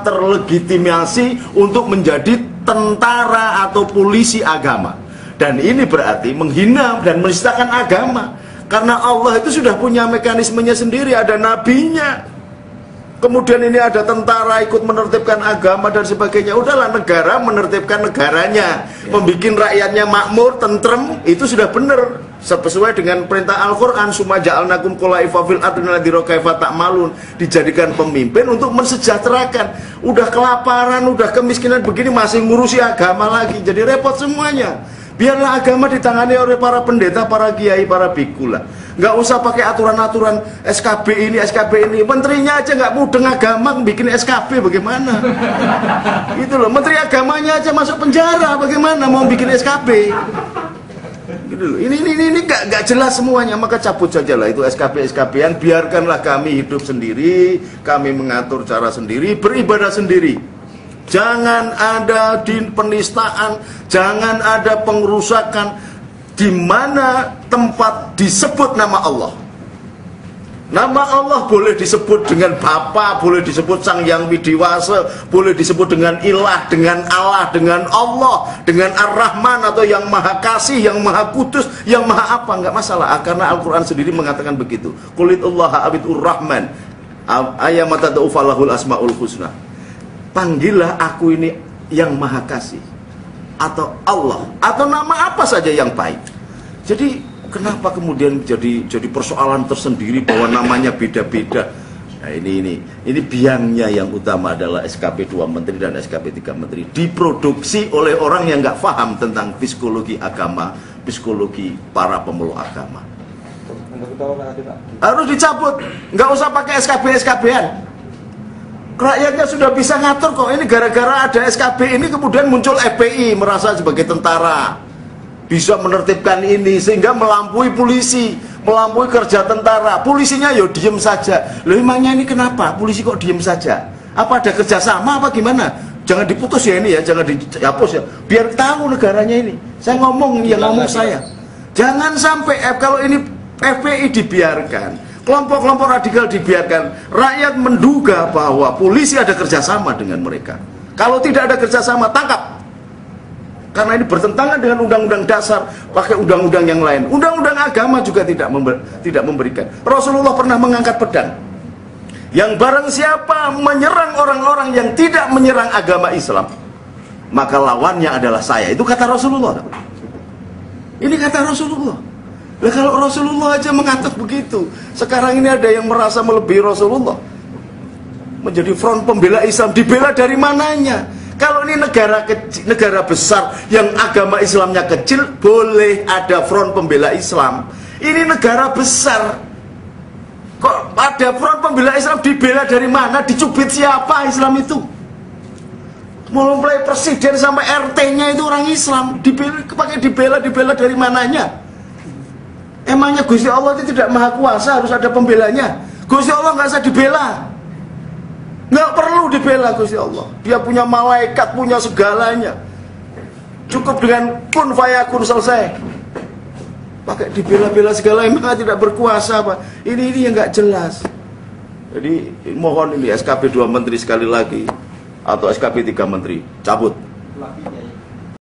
terlegitimasi untuk menjadi tentara atau polisi agama. Dan ini berarti menghina dan menistakan agama. Karena Allah itu sudah punya mekanismenya sendiri, ada nabinya. Kemudian ini ada tentara ikut menertibkan agama dan sebagainya. Udahlah, negara menertibkan negaranya, membikin rakyatnya makmur, tentrem, itu sudah benar. Sesuai dengan perintah Al-Quran, summa ja'alnakum khulaifa fil ardi linanzura kaifa ta'malun, dijadikan pemimpin untuk mensejahterakan. Udah kelaparan, udah kemiskinan begini, masih ngurusi agama lagi, jadi repot semuanya. Biarlah agama ditangani oleh para pendeta, para kiai, para biku lah. Nggak usah pakai aturan-aturan SKB ini, SKB ini. Menterinya aja nggak mudeng agama, bikin SKB bagaimana? Gitu loh, menteri agamanya aja masuk penjara, bagaimana mau bikin SKB? Gitu loh. Ini nggak jelas semuanya, maka cabut saja lah itu SKB-SKB-an. Biarkanlah kami hidup sendiri, kami mengatur cara sendiri, beribadah sendiri. Jangan ada penistaan, jangan ada pengerusakan di mana tempat disebut nama Allah. Nama Allah boleh disebut dengan Bapa, boleh disebut Sang Yang Widiwasa, boleh disebut dengan Ilah, dengan Allah, dengan Allah, dengan Ar-Rahman atau yang Maha Kasih, yang Maha Kudus, yang Maha apa, nggak masalah. Karena Al-Quran sendiri mengatakan begitu. Qulitullaha abidur Rahman, ayyamatada'u falahul asma'ul husna. Panggillah aku ini yang Maha Kasih, atau Allah, atau nama apa saja yang baik. Jadi kenapa kemudian jadi persoalan tersendiri bahwa namanya beda-beda? Nah, ini biangnya yang utama adalah SKP 2 Menteri dan SKP 3 Menteri diproduksi oleh orang yang nggak paham tentang psikologi agama, psikologi para pemeluk agama. Harus dicabut, nggak usah pakai SKB-SKB-an. Rakyatnya sudah bisa ngatur kok. Ini gara-gara ada SKB ini kemudian muncul FPI merasa sebagai tentara, bisa menertibkan ini sehingga melampaui polisi, melampaui kerja tentara. Polisinya yo diem saja. Loh, emangnya ini kenapa polisi kok diem saja? Apa ada kerjasama apa gimana? Jangan diputus ya ini ya, jangan dihapus ya, biar tahu negaranya ini. Saya ngomong yang ngomong saya. Jangan sampai kalau ini FPI dibiarkan, kelompok-kelompok radikal dibiarkan, rakyat menduga bahwa polisi ada kerjasama dengan mereka. Kalau tidak ada kerjasama, tangkap. Karena ini bertentangan dengan undang-undang dasar, pakai undang-undang yang lain. Undang-undang agama juga tidak memberikan. Rasulullah pernah mengangkat pedang. Yang barang siapa menyerang orang-orang yang tidak menyerang agama Islam, maka lawannya adalah saya. Itu kata Rasulullah. Ini kata Rasulullah. Nah, kalau Rasulullah aja mengatur begitu, sekarang ini ada yang merasa melebihi Rasulullah, menjadi front pembela Islam. Dibela dari mananya? Kalau ini negara besar yang agama Islamnya kecil, boleh ada front pembela Islam. Ini negara besar, kok ada front pembela Islam? Dibela dari mana? Dicubit siapa Islam itu? Mulai presiden sampai RT-nya itu orang Islam. Dibela dari mananya? Emangnya Gusti Allah itu tidak maha kuasa, harus ada pembelanya? Gusti Allah nggak usah dibela, nggak perlu dibela Gusti Allah. Dia punya malaikat, punya segalanya. Cukup dengan kun fayakun selesai. Pakai dibela-bela segala, emang tidak berkuasa apa? Ini yang nggak jelas. Jadi mohon ini SKP 2 Menteri sekali lagi, atau SKP 3 Menteri cabut.